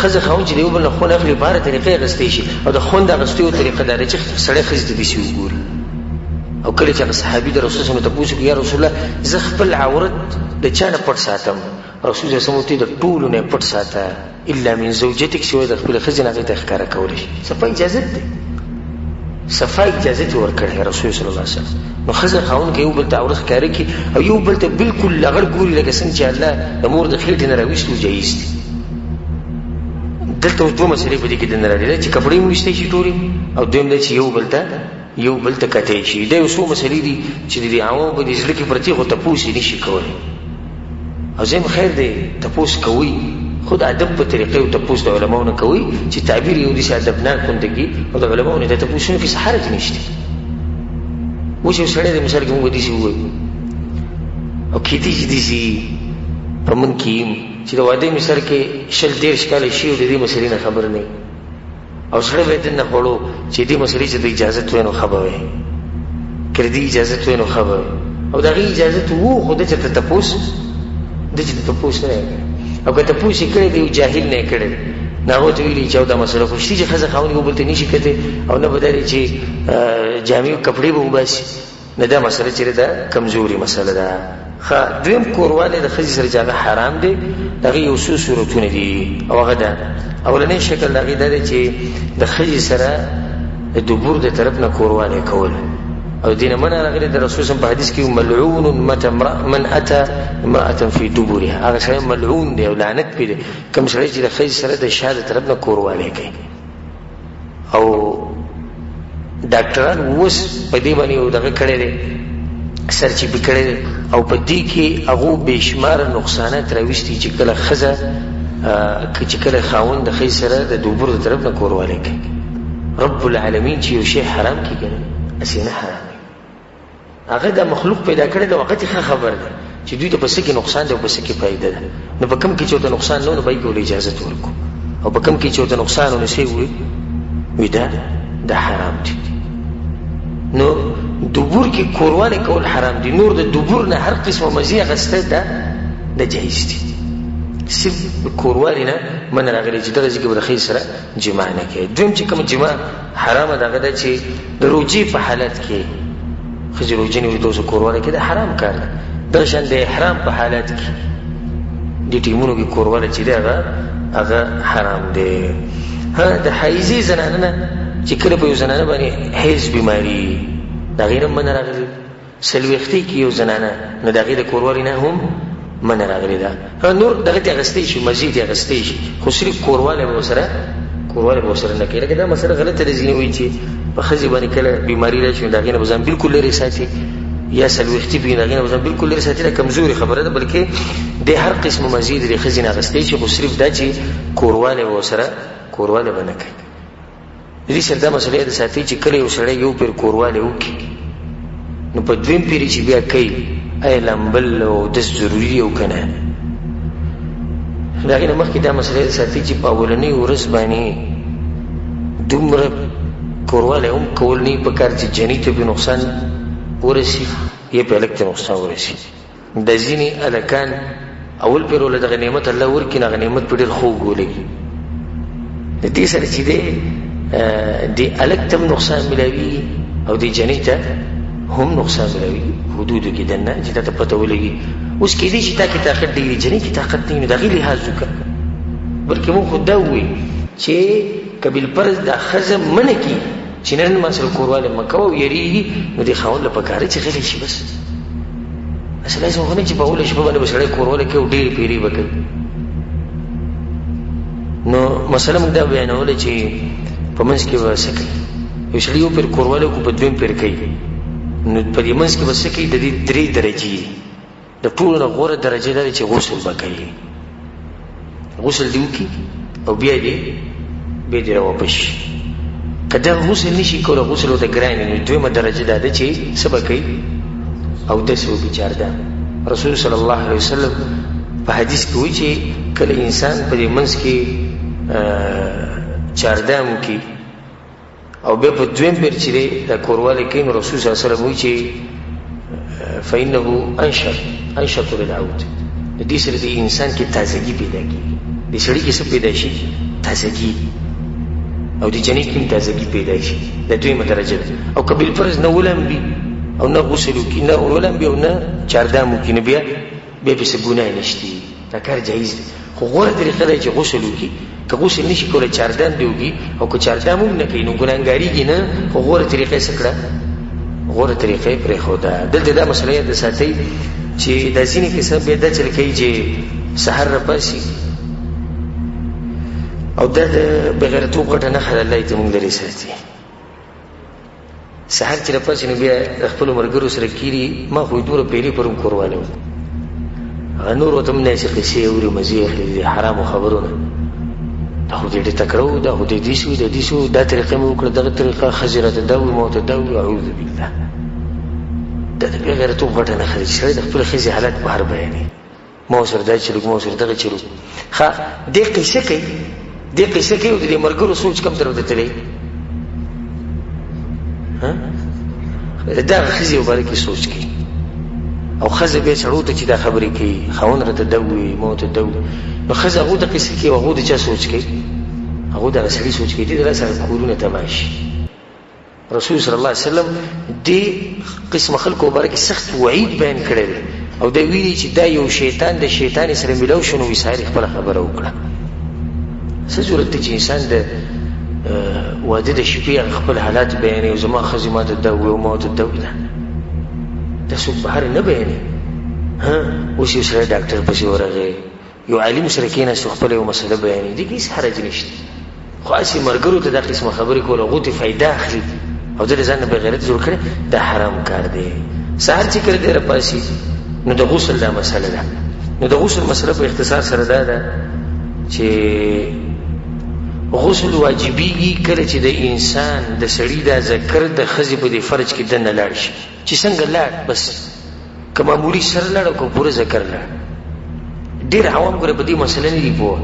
ښځه خاوند چې د یو بل نه خون اخلي په هره طریقه یې اخیستی شي، او د خوند اخیستو یو طریقه دا ده چې سړی ښځې ته داسې وګوري. او کله چې هغه صحابي د رسول صلی الله علیه وسلم تپوس وکړي یا رسول الله زه خپل عورت د چا نه پټ ساتم؟ رسول صلی الله علیه وسلم د ټولو نه پټ ساته الا من زوجتک، سوای د خپلې ښځې نه هغې ته ښکاره کولی شي. صفا اجازت دی، صفا اجازت یې ورکړی رسول صلی الله علیه وسلم. نو ښځه خاوند که یو بل ته عورت ښکاره کړي او یو بل ته بلکل لغړ ګوري لکه څنګه چې الله د مور د خېټې نه راویستو، جایز دي. دلته اوس دوه مسلې په دې کې دننه راغلي چې کپړې هم ویستی شي ټولې، او دویم دا چې یو بل ته یو بل ته کتی شي. دا یو څو مسلې دي چې د عوامو په دې زړه کې پرتې خو تپوس یې نشي کولی. او زم خیر دی تپوس کوي خو د ادب په طریقې او تپوس د علماو نه کوي چې تعبیر یې داسې ادبناک غوندې کړي او د علماو نه د تپوسونو کې څه حرج نشته. اوس یو سړی دی مثال کې موږ داسې ووایو او کیدای شي داسې په من کې یم چې د واده مثال کې 20-30 کاله شي او د دې مسلې نه خبر نه او سړی به دننه خوړو چې دې مسلې چې د اجازت وای نو ښه به وی که د دې اجازت وای نو ښه به وی او د هغې اجازت وو خو ده چې ته تپوس ده چې ته تپوس نه یې کړی او که تپوس یې کړی دی یو جاهل نه یې کړی دی نو هغو ته ویلي چې او دا مسله خو شتي چې ښځه خاوند یو بل ته نشي کتی او نه به دا دی چې جامې کپړې به وباسي نه دا مسله چې دا کمزوري مسله ده. دویم کوروالی د ښځې سره چې هغه حرام دی د هغې یو څو صورتونه دي او هغه ده اولنی شکل د هغې دا دی چې د ښځې سره د دبور د طرف نه کوروالی کول او دې نه منع راغلی د رسول صلی په حدیث کې ملعون من اتى امرأة في دبرها هغه سړی ملعون دی او لعنت پرې دی کوم سړی چې د ښځې سره د شا د طرف نه کوروالی کوي. او ډاکټران اوس په دې باندې یو دغه کړی دی سرچیپي کړی دی او په دې کې هغو بېشماره نقصانات راویستي چې کله ښځه چې کله خاوند د ښځې سره د دوبر د طرف نه کوروالی کوي. رب العالمین چې یو شی حرام کړي که نه هسې نه حرام وي هغه دا مخلوق پیدا کړی دی وقت یې ښه خبر دی چې دوی ته په څه کې نقصان دی او په څه کې فایده ده. نو په کوم کې چې ورته نقصان نه و نو به یې کول اجازت ورکړو او په کوم کې چې ورته نقصان و نو څه وي دا حرام دی. نو دبور کې کوروالی کول حرام دي. نور د دبور نه هر قسمه مزي اخیسته دا جایز دي. صرف کوروالی نه من راغلی چې دغه ځای کې به د ښځې سره جماع نه کوي. دویم چې کوم جماع حرامه ده هغه ده چې د روجې په حالت کې ښځې روجې نیولي ته اوس کوروالی کوي دا حرام کار ده. دغه شان د احرام په حالت کې دې ټیمونو کې کوروالی چې دی هغه حرام دی. د حایضې زنانه نه چې کله په یو زنانه باندې حیض بیماري د هغې نه منع راغلي. څلوېښتۍ کې یو زنانه نو د هغې د کوروالي نه هم منع راغلې ده. نور دغه ته اخیستی شي مزید یې اخیستی شي خو صرف کوروالی به ورسره نه کوي. لکه دا مسله غلطه ده ځینې وایي چې په ښځې باندې کله بیماري راشي نو د هغې نه به ځان بلکل لرې ساتي یا څلوېښتي پکې د هغې نه به ځان بلکل لرې ساتي. دا کمزورې خبره ده بلکې د هر قسم مزید د ښځې نه اخیستی شي خو صرف دا چې کوروالی به ورسره کوروالی به نه کوي. د دې سره دا مسله یې د ساتي چې کله یو سړی یو پیر کوروالی وکړي نو په دویم پیرې چې بیا کوي آیا لامبل او دس ضروري او که نه. د هغې نه مخکې دا مسله یې د ساتي چې په اولنۍ ورځ باندې دومره کوروالی هم کول نه وي پکار چې جنۍ ته پې نقصان ورسي یا په هلک ته نقصان ورسي. دا ځینې هلکان اول پیر وله دغه نعمت الله ورکړي نو هغه نعمت په ډېر خوږ ولګي. د دې سره چې دی د هلک ته هم نقصان ملاوي او د جنۍ ته هم نقصان ملاوي حدودو کې دننه چې تا ته پته ولګي. اوس کېدای شي تا کې طاقت دی جنۍ کې طاقت نه وي نو د هغې لحاظ وکړه. بلکې موږ خو دا ووایي چې که بالفرض دا ښځه منع کړي چې نن ما سره کوروالی مه کوه او یېرېږي نو د خاوند له پکار دی چې غلی شي بس. اصل لازم خو نه چې په اوله شپه باندې به سړی کوروالی کوي او ډېرې پیرې به کوي. نو مسله موږ دا بیانوله چې په منځ کې به څه کوي. یو سړي یو پیر کوروالی وکړو په دویم پیر کوي نو په دې منځ کې به څه کوي. د دې 3 درجې د ټولو نه غوره درجه دا دی چې غسل به کوي. غسل دې وکړي او بیا دې راواپس شي. که دا غسل نشي کولی غسل ورته ګران وي نو دویمه درجه دا ده چې څه به کوي اودس وکړي چاردام. رسول صلی الله علیه وسلم په حدیث کې وایي چې کله انسان په دې منځ کې چاردام وکړي او بیا په دویم پیر چې دی دا کوروالی کوي نو رسول صلی الله علیه وسلم وایي چې فإنه انشط للعود. د دې سره د انسان کې تازګي پیدا کېږي. د سړي کې څه پیدا شي تازګي او د جنۍ کې هم تازګي پیدا شي. دا دویمه درجه ده. او که بالفرض نه ولامبي او نه غسل وکړي نه ولامبي او نه چاردام وکړي نو بیا پسې ګناه نشته. دا کار جایز دی خو غوره طریقه ده چې غسل وکړي. که غسل نشي کولی چاردام دې وکړي او که چاردام هم نه کوي نو ګناهګارېږي نه خو غوره طریقه یې څه کړه غوره طریقه یې پرېښوده. دلته دا مسله یاد ساتئ چې دا ځینې کسان بیا دا چل کوي چې سحر راپاسي او دا د بغیرتوب غټه نښه ده. الله یې زموږ لرې ساتي. سحر چې راپاسې نو بیا د خپلو ملګرو سره کېني. ما خو دومره پیرې پرون کورواله وو، هغه نور ورته هم نه چې قیسې اوري مزې اخلي د حرامو خبرونه. دا خو دې ډېر تکړه وو، دا خو دې دې شو د دې شو، دا طریقه مې وکړه، دغه طریقه ښځې راته دا ووي، ما ورته دا ووي. اعوذ بالله، دا د بې غیرتوب غټه نښه ده چې سړی د خپلې ښځې حالت بهر بیانوي. ما ورسره دا چلوک، ما ورسره دغه چلوک. ښه دې قیسه کوي، دې قیسه کوي او د دې ملګرو سوچ کم طرف ته تللی. دا ښځې مبارک کې سوچ کوي او ښځه بیا سړو ته چې دا خبرې کوي، خاوند راته دا ووي، ما ورته دا ووي. نو ښځه هغو ته قیسه کوي او هغو د چا سوچ کوي؟ هغو دغه سړي سوچ کوي. دې د الله سره کورونه تباه شي. رسول صلی الله علیه وسلم دې قسم خلکو مبارک سخت وعید بیان کړی دی او دا ویلي چې دا یو شیطان د شیطان سره میلاو شو. نو ویسایل خپله خبره وکړه. څه ضرورت دی چې انسان د واده د شپې خپل حالات بیانوي او زما ښځې ما ته دا ووي او ما ورته دا ووي؟ دا څوک بهر نه بیانوي. اوس یو سړی ډاکټر پسې ورغی، یو عالم سره کېناست او خپله یو مسله بیانوي، دې کې هېڅ حرج نشته. خو هسې ملګرو ته دا قسمه خبرې کول، هغو ته فایده اخلي او د ځان نه بغیرت جوړ کړی، دا حرام کار دی. سهار چې کله دی راپاسي نو د غسل دا مسله ده. نو د غسل مسله په اختصار سره دا ده چې غسل واجبېږي کله چې د انسان د سړي دا ذکر د ښځې په دې فرج کې دننه لاړ شي. چې څنګه لاړ بس که معمولي سر لاړ او که پوره ذکر لاړ. ډېر عوام ګوره په دې مسله نه دي پوه.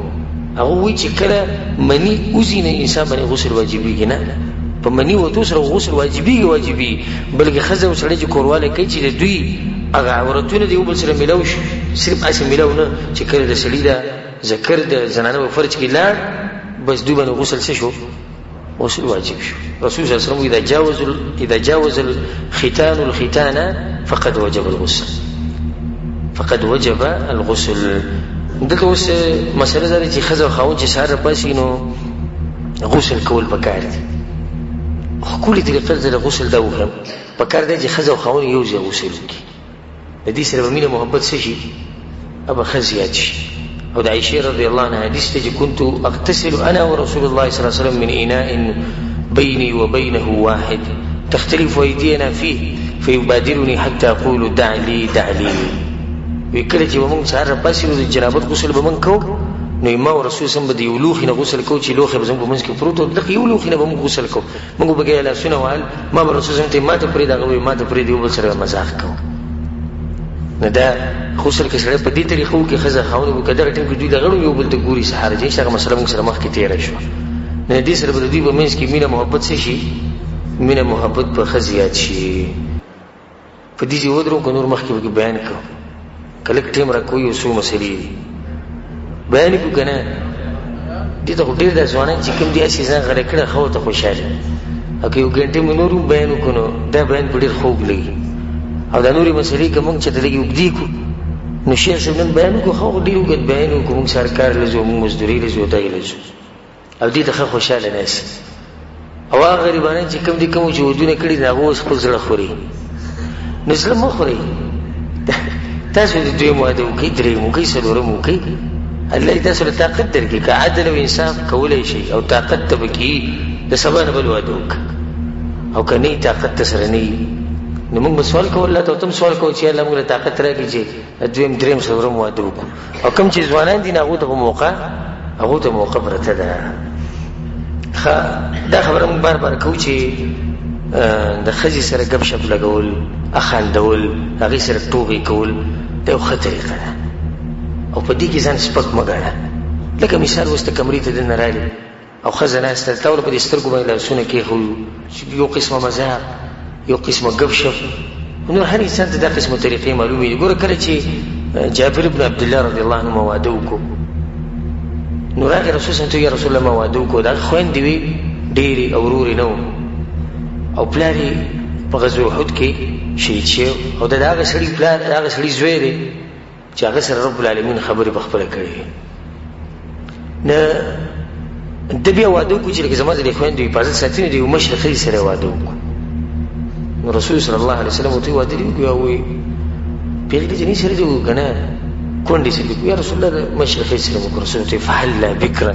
هغه وایي چې کله مني وځي نه انسان باندې غسل واجبېږي. نه، په مني وتو سره غسل واجبېږي، بلکې ښځه او سړی چې کوروالی کوي چې د دوی هغه عورتونه د یو بل سره میلاو شي، صرف هسې میلاو نه چې کله د سړي دا ذکر د زنانه په فرج کې لاړ بس دوی باندې غسل څه شو؟ غسل واجب شو. رسول صلی الله علیه وسلم اذا جاوز الختان الختان فقد وجب الغسل، فقد وجب الغسل. دلته اوس مسله دا ده چې ښځه او خاوند چې سهار راپاسي نو غسل کول پکار دي. ښکلې طریقه د غسل دا وښیم، پکار دی چې ښځه او خاوند یو ځای غسل وکړي. د دې سره به مینه محبت څه شي؟ به ښه زیات شي. او د عائشې رضی الله عنها حدیث دی چې كنت اغتسل انا ورسول الله صلی الله علیه وسلم من اناء بیني وبینه واحد تختلف ایدینا فيه فیبادرني حتى اقول دع لي دع لي. وی کله چې به موږ سهار راپاسي نو د جنابت غسل به موږ کوو، نو ما او رسول سم به د یو لوښي نه غسل کوو چې لوښی به زموږ په منځ کې پروت و، دغه یو لوښي نه به موږ غسل کوو. موږ به ګیا لاسونه وهل، ما به رسول سم ته ما ته پرېږده، هغه به ما ته پرېږدي، یو بل سره مزاح کوو. نو دا غسل کې سړی په دې طریقه وکړي، ښځه خاوند به که دغه ټایم کې دوی د غړو یو بل ته ګوري سهار جي چې هغه مسله موږ سره مخکې تېره شوه. نو دې سره به د دوی په منځ کې مینه محبت څه شي؟ مینه محبت به ښه زیات شي. په دې ځای ودرو که نور مخکې به بیان کوو، که لږ ټایم را کوو یو څو مسلې دي بیان کړو که نه. دې ته خو ډېر دا ځوانان چې کوم دي هسې ځان غلی کړی ښه ورته خوشحاله، او که یو ګنټې مو نور هم بیان وکړو نو دا بیان په ډېر خوږ لګي. او دا نورې مسلې که موږ چېرته لږې اوږدې کړو نو شیخ صاحب نن بیان وکړو، ښه ډېر اوږد بیان وکړو، موږ سهار کار له ځو، موږ مزدورۍ له ځو، دغې له ځو، او دې ته ښه خوشحاله ناست. او هغه غریبانان چې کوم دي کوم چې ودونه کړي دي هغه اوس خپل زړه خوري. نو زړه مه خورئ، تاسو د دویم واده وکړئ، درېیم وکړئ، څلورم وکړئ، الله یې تاسو له طاقت درکړي. که عدل او انصاف کولی شئ او طاقت ته به کېږي د سبا نه بل واده وکړه، او که نه طاقت ته سره نه نو موږ به سوال کوو الله ته، او ته هم سوال کوو چې الله موږ له طاقت راکړي چې دویم درېیم څلورم واده وکړو. او کوم چې ځوانان دي نو هغو ته به موقع پرته ده. ښه دا خبره موږ بار بار کوو چې د ښځې سره ګپ شپ لګول، اخندول، هغې سره ټوغې کول دا یو ښه طریقه ده، او په دې کې ځان سپک مه ګڼه. لکه مثال اوس ته کمرې ته دننه رالې او ښځه ناسته تا ورله په دې سترګو باندې لاسونه کېښوو، یو قسمه مزاح، یو قسمه ګپ شپ. نور هر انسان ته دا قسمه طریقې معلومې دي. ګوره کله چې جابر بن عبدالله رضی الله عنه واده وکړو نو راغی رسول صلی الله علیه وسلم یا رسول الله ما واده وکړو، د هغه خویندې وې ډېرې او ورورې نه و، او پلار یې په غزوه احد کې شهید شوی، او د هغه سړي پلار د هغه سړي زوی دی چې هغه سره رب العالمین خبرې په خپله کړې. نه ده بیا واده وکړو چې لکه زما د دې خویندو حفاظت ساتي نو د یو مشر ښځې سره واده وکړو. نو رسول صلی الله علیه وسلم ورته واده دې وکړو، او وایي پېغلې جنۍ سره دې وکړو که نه کونډې سره دې وکړو. یا رسول الله د مشر ښځې سره وکړو. رسول ورته فهلا بکرا،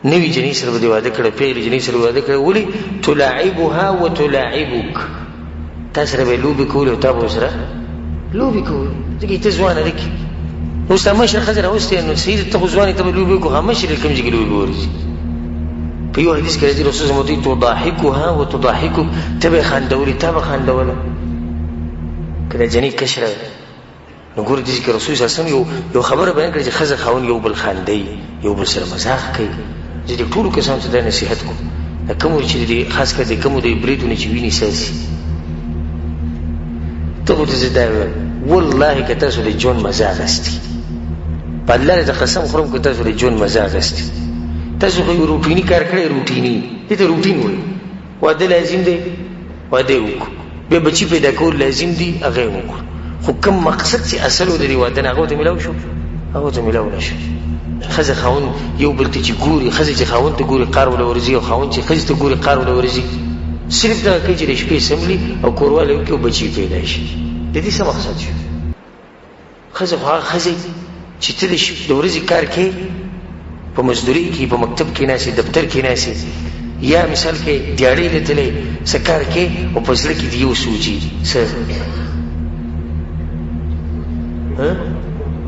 نوی جنۍ سره به دې واده کړی، پیغلې جنۍ سره واده کړی. ولې؟ تلاعبها وتلاعبک، تا سره به یې لوبې کولې او تا به ورسره لوبې کولې، ځکه ته ځوانه ده کې. اوس تا مشره ښځه راوستې نو صحیح ده، ته خو ځوانې ته به لوبې وکړو، هغه مشرې کوم ځای کې لوبې به ورځي. په یو حدیث کې راځي رسول صلی الله علیه وسلم تضاحکها وتضاحکک، ته به یې خندولې تا به خندوله. که دا جنۍ کشره نو ګوره دې کې رسول صلی الله علیه وسلم یو خبره بیان کړې چې ښځه خاوند یو بل خندوي، یو بل سره مزاح کوي. زه دې ټولو کسانو ته دا نصیحت کوم، د کومو چې خاص کر د کومو د بریدونو چې وینې ساسي، ته خو ته دا والله که تاسو د ژوند مزه اخیستي، په الله د قسم خورم که تاسو د ژوند مزه اخیستي. تاسو خو یو روټیني کار کړی، روټیني دې ته روټین وایي. واده لازم دی، واده یې وکړو، بیا بچي پیدا کول لازم دي، هغه یې وکړو. خو کوم مقصد چې اصل و د دې واده نه هغه ته میلاو شو، هغه ته میلاو نه شو. ښځه خاوند یو بل ته چې ګوري، ښځه چې خاوند ته ګوري قار ورله ورځي، او خاوند چې ښځې ته ګوري قار ورله ورځي. صرف دغه کوي چې د شپې سملي او کوروالی وکړي او بچي پیدا شي. د دې څه مقصد شو؟ ښځه خو هغه ښځې چې ته د ورځې کار کوې، په مزدوري کې، په مکتب کې ناستې، دفتر کې ناستې، یا مثال کې دیاړۍ ته تللی څه کار کوې او په زړه کې دې یو سوچي څه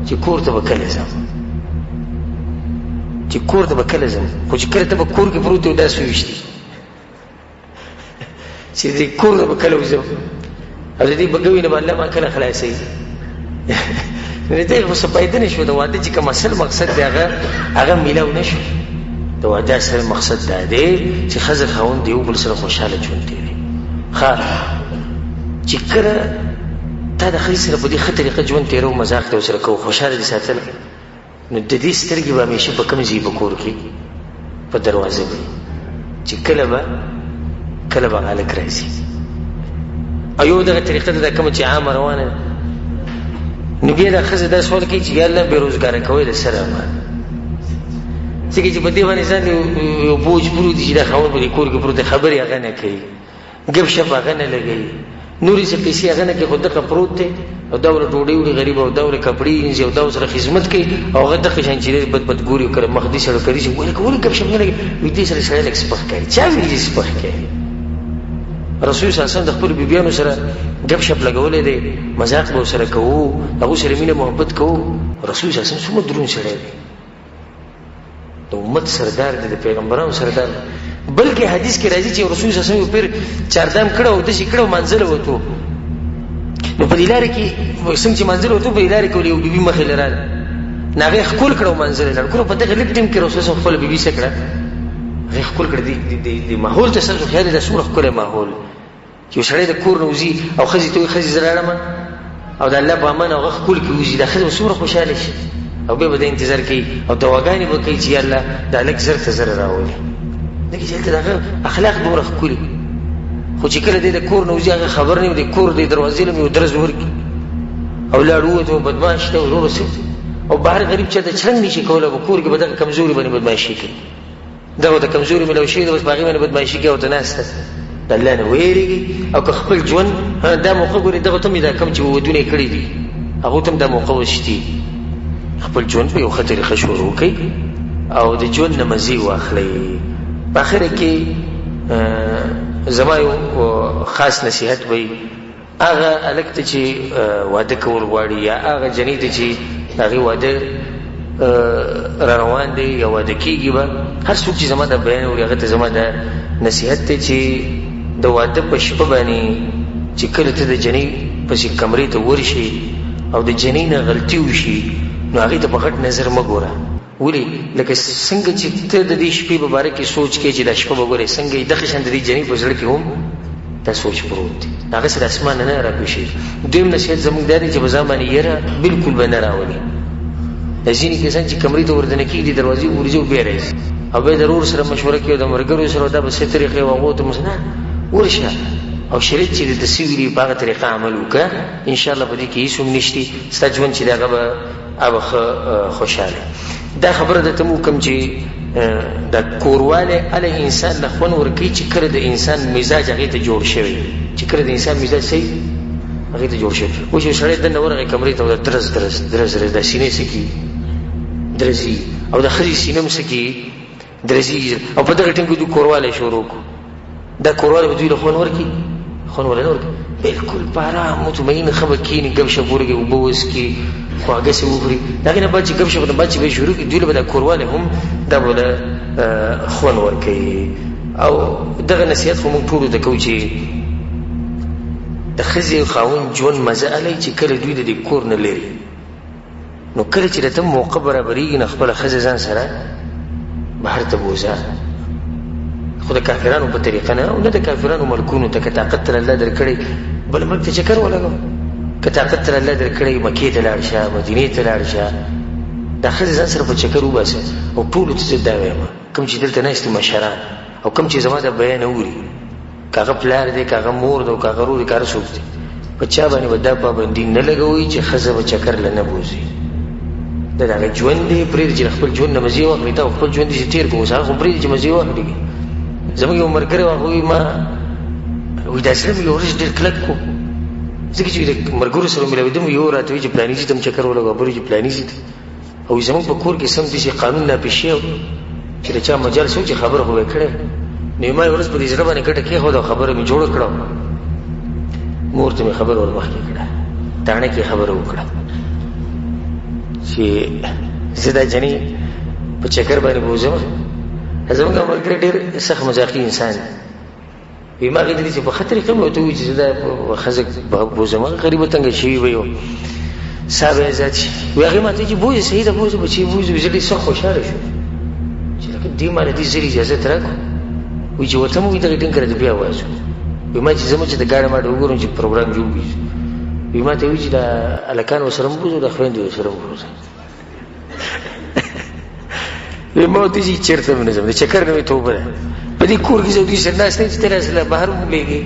چې کور ته به کله ځم، چې کور ته به کله ځم. خو چې کله ته به کور کې پروت یو دا سوچتي چې دې کور ته به کله وځم او د دې بګوي نه به الله ما کله خلاصوي. نو دې خو څه پیدا نه شو. د واده چې کوم اصل مقصد دی هغه میلاو نه شو. د واده اصل مقصد دا دی چې ښځه خاوند یو بل سره خوشحاله ژوند تېروي. ښه چې کله تا د ښځې سره په دې ښه طریقه ژوند تېروو، مذاق دې ورسره کوو، خوشحاله دې ساتله، نو د دې سترګې به همیشه په کوم ځای په کور کې په دروازه وي چې کله به هلک راځي. او یو دغه طریقه ده دا کومه چې عامه روانه ده. نو بیا دا ښځه دا سوال کوي چې یا الله بېروزګاره کوی د سره ما، ځکه چې په دې باندې ځان یو بوج پروت دي چې دا خاوند په دې کور کې پروت دی، خبرې هغه نه کوي، ګپ شپ هغه نه لګوي، نورې څه پیسې هغه نه کوي، خو دغه پروت دی او دا ورله ډوډۍ وړي غریب، او دا ورله کپړې وینځي، او دا ورسره خدمت کوي، او هغه دغه شان چې دی بد ګوري او کله مخ دې سره کوي چې ولې ګپ شپ نه لګوي، وي دې سره سړی لږ سپک کوي. چا ویلي چې سپک کوي؟ رسول صلی الله علیه وسلم د خپلو بیبیانو سره ګپ شپ لګولی دی، مذاق به ورسره کوو، هغو سره مینه محبت کوو. رسول صلی الله علیه وسلم څومره دروند سړی دی، د امت سردار دی، د پیغمبرانو سردار دی. بلکې حدیث کې راځي چې رسول صلی الله علیه وسلم پیر چاردام کړه او داسې کړه او منزله وتو، نو په دې لارې کې څنګه چې منزله وتو په دې لارې کې ولې یو بیبي مخې له راله، نو هغې ښکل کړه او منزله لاړ. ګوره په دغه لږ ټیم کې رسول صلی خپله بیبي څه کړه، هغې ښکل کړه. د ماحول ته ستاسو خیال دی دا څومره ښکلی ماحول چې یو سړی د کور نه وځي او ښځې ته وایي ښځې زه لاړمه او د الله په امان هغه ښکل کې وځي، دا ښځه به څومره خوشحاله شي او بیا به د انتظار کوي او دواګانې به کوي چې یا الله دا هلک زر ته زر راولي. ځکه چې هلته د هغه اخلاق دومره ښکلي. خو چې کله دی د کور نه وځي هغه خبر نه وي، د کور د دروازې له مې یو درز ورکړي او لاړ ووتو بدماش دی ورور او بهر غریب چا ته چرنګ نه شي کولی، په کور کې به دغه کمزوري باندې بدماشي کوي، دغه د کمزوري میلاو شوي ده، بس په هغې باندې بدماشي کوي او ته ناسته د الله نه ویرېږي. او که خپل ژوند دا موقع ګورې، دغه ته هم دا کوم چې ودونه یې کړي دي هغو ته هم دا موقع وشتي، خپل ژوند په یو ښه طریقه شروع کوي او د ژوند نه مزې واخلئ. په اخره کې زما یو خاص نصیحت وی هغه هلک ته چې واده کول غواړي یا هغه جنۍ ته چې هغې واده را روان دی یا واده کېږي به، هر څوک چې زما دا بیان اوري هغه ته زما دا نصیحت دی چې د واده په شپه باندې چې کله ته د جنۍ پسې کمرې ته ورشي او د جنۍ نه غلطي وشي نو هغې ته په غټ نظر مه ګوره. ولې؟ لکه څنګه چې ته د دې شپې په باره کې سوچ کوې چې دا شپه به ګورې څنګه یې دغه شان د دې جنۍ په زړه کې هم دا سوچ پروت دی، هغه سره اسمان نه راپېښېږي. دویم نصیحت زموږ دا دی چې په ځان باندې یره بلکل به نه راولي. د ځینې کسان چې کمرې ته وردنه کېږي دروازې ورځي او بیا راځي او بیا د ورور سره مشوره کوي او د ملګرو سره دا به څه طریقې و هغو ته نه ورشه او شریعت چې درته څه ویلي په هغه طریقه عمل وکړه، انشاءالله په دې کې هېڅ هم نشتي، ستا ژوند چې دی هغه به ښه خوشحاله. دا خبره درته مو کوم چې د کوروالی هله انسان له خوند ورکوي چې کله د انسان مزاج هغې ته جوړ شوی، چې کله د انسان مزاج صحیح هغې ته جوړ شوی. اوس یو سړی دننه ورغی کمرې ته او دا درز درز درز درز دا سینې څه کي درزي او د ښځې سینه هم څه کي درځي او په دغه ټیم کې دوی کوروالی شروع کړو. دا کوروالی به دوی له خوند ورکړي، خوند ولا نه ورکړي، بالکل په ارام مطمئن ښه به کښېني، ګپ شپ وکړي، اوبه وڅښي، خواږه څه وخوري. د هغې نه بعد چې ګپ شپ نه بعد چې به یې شروع کړي، دوی له به دا کوروالی هم دا به له خوند ورکوي. او دغه نصیحت خو موږ ټولو ته کوو چې د ښځې خاوند ژوند مزه الی چې کله دوی د دې کور نه لري، نو کله چې د ته موقع برابرېږي نو خپله ښځه ځان سره بهر ته بوځه، خو د کافرانو په طریقه نه، او نه د کافرانو ملکونو ته. که طاقت تر الله درکړی بل ملک ته چکر ولګوه، که طاقت تر الله درکړی مکې ته لاړ شه، مدینې ته لاړ شه، دا ښځې ځان سره په چکر وباسه. او ټولو ته زه دا وایم، کوم چې دلته ناست دي مشران او کوم چې زما دا بیان اوري، که هغه پلار دی، که هغه مور ده، او که هغه ورور دی، که هر څوک دی، په چا باندې به دا پابندي نه لګوئ چې ښځه به چکر له نه بوځي. دا د هغه ژوند دی، پرېږدي چې خپل ژوند نه مزې واخلي. تا خپل ژوند داسې تېر کړو، اوس هغه خو پرېږدي چې مزې واخلي. زموږ یو ملګری وه، هغوی ما وایي دا زړه مې یو ورځ ډېر کلک کړو، ځکه چې د ملګرو سره مېلاوېدم، یو راته وایي چې پلاني ځي ته هم چکر ولګوه، بل وایي چې پلاني ځي ته. او زموږ په کور کې سم داسې قانون نافظ شوی چې د چا مجال څوک چې خبره خو به یې کړې. نو ما یې ورځ په دې زړه باندې ګټه کېښوده او خبره مې جوړه کړه. مور ته مې خبره ور مخکې کړه، تاڼه کې خبره وکړه چې زه دا جنې په چکر باندې بوځم. زموږ ملګری ډېر سخت مزاقي انسان دی. وایي ما هغې ته داسې په ښه طریقه مې ورته ووایي چې زه دا ښځه بوځم، هغه غریبه تنګه شوي به یو ساه به یې زیات شي. وایي هغې ما ته چې بوځې صحیح ده بوځه بچې بوځو. زه ډېر سخت خوشحاله شوم چې لکه دې ما له دې زر اجازت راکړو. وایي چې ورته مو وایي دغه ټینګ کړه د بیا وایي وایي ما چې زه چې د ګاډۍ ما ته وګورم چې پروګرام جوړ وي. وایي ما ته وایي چې دا هلکان ورسره هم بوځو، د خویندې ورسره هم بوځه. وایي ما ورته چې چېرته مې نه ځم، د چکر نه مې توبه ده. په دې کور کې زه دوی سره ناست یم چې ته راسره بهر ولیږې.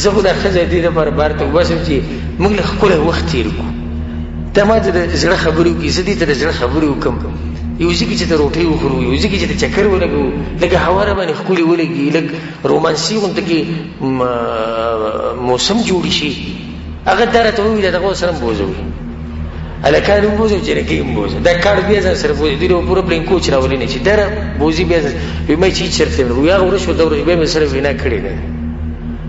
زه خو دا ښځه دې لپاره بهر ته وباسم چې موږ له ښکلی وخت تېر کړو. ته ما ته د زړه خبرې وکړي، زه دې ته د زړه خبرې وکړم. یو ځای کې چې ته روټۍ وخورو، یو ځای کې چې ته چکر ولګوو، لږه هوا را باندې ښکلې ولګي، لږ رومانسي غونته کې موسم جوړ شي. هغه دا راته ووایي دا دغه سره هم بوځه وایي، هلکان هم بوځه او جنکۍ هم بوځه، دا کاڼ بیا ځان سره بوځي. دوی له پوره پلین کوچ راولي نه چې دا بوځي بیا ځان. وایي ما چې هېڅ چېرته یم نه. وایي هغه ورځ شوه، دا ورځ بیا مې سره وینا کړې ده.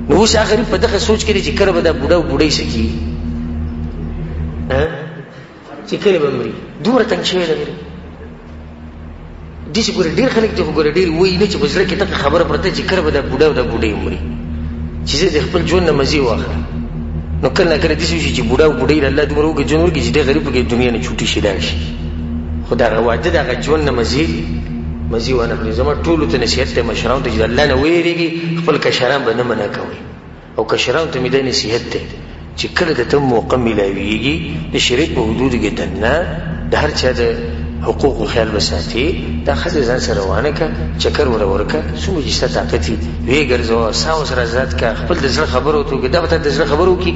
نو اوس هغه غریب په دغه سوچ کې دی چې کله به دا بوډا او بوډۍ څه کېږي، چې کله به مري. دومره تنګ شوی ده داسې. ګوره ډېر خلک دي، خو ګوره ډېر وایي نه چې په زړه کې دغه خبره پرته چې کله به دا بوډا او دا بوډۍ مري، چې زه د خپل ژوند نه مزې واخلم. نو کله نه کله داسې وشي چې بوډا او بوډۍ له الله دومره وکړي ژوند ورکړي چې دې غریب پکې دنیا نه چوټي شي لاړ شي. خو د هغه واده د هغه ژوند نه مزې وانه کړي. زما ټولو ته نصیحت دی، مشرانو ته چې د الله نه ویرېږي، خپل کشران به نه منع کوئ. او کشرانو ته مې دا نصیحت دی چې کله د ته موقع میلاویږي د شریعت په حدودو کې دننه د هر چا د حقوقو خیال وساتي. دا ښځه ځان سره روانه کړه، چکر ور ورکړه، څومره چې ستا طاقت وي ویې ګرځوه، ساه ورسره ازاد کړه، خپل د زړه خبره ورته وکړه. دا به تا د زړه خبره وکړي،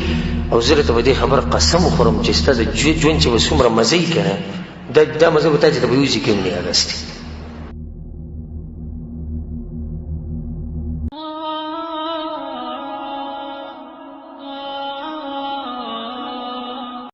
او زه درته په دې خبره قسم وخورم چې ستا د ژوند چې به څومره مزه یي که نه، دا مزه به تا چې ته به یو ځای کې هم نه اغستې.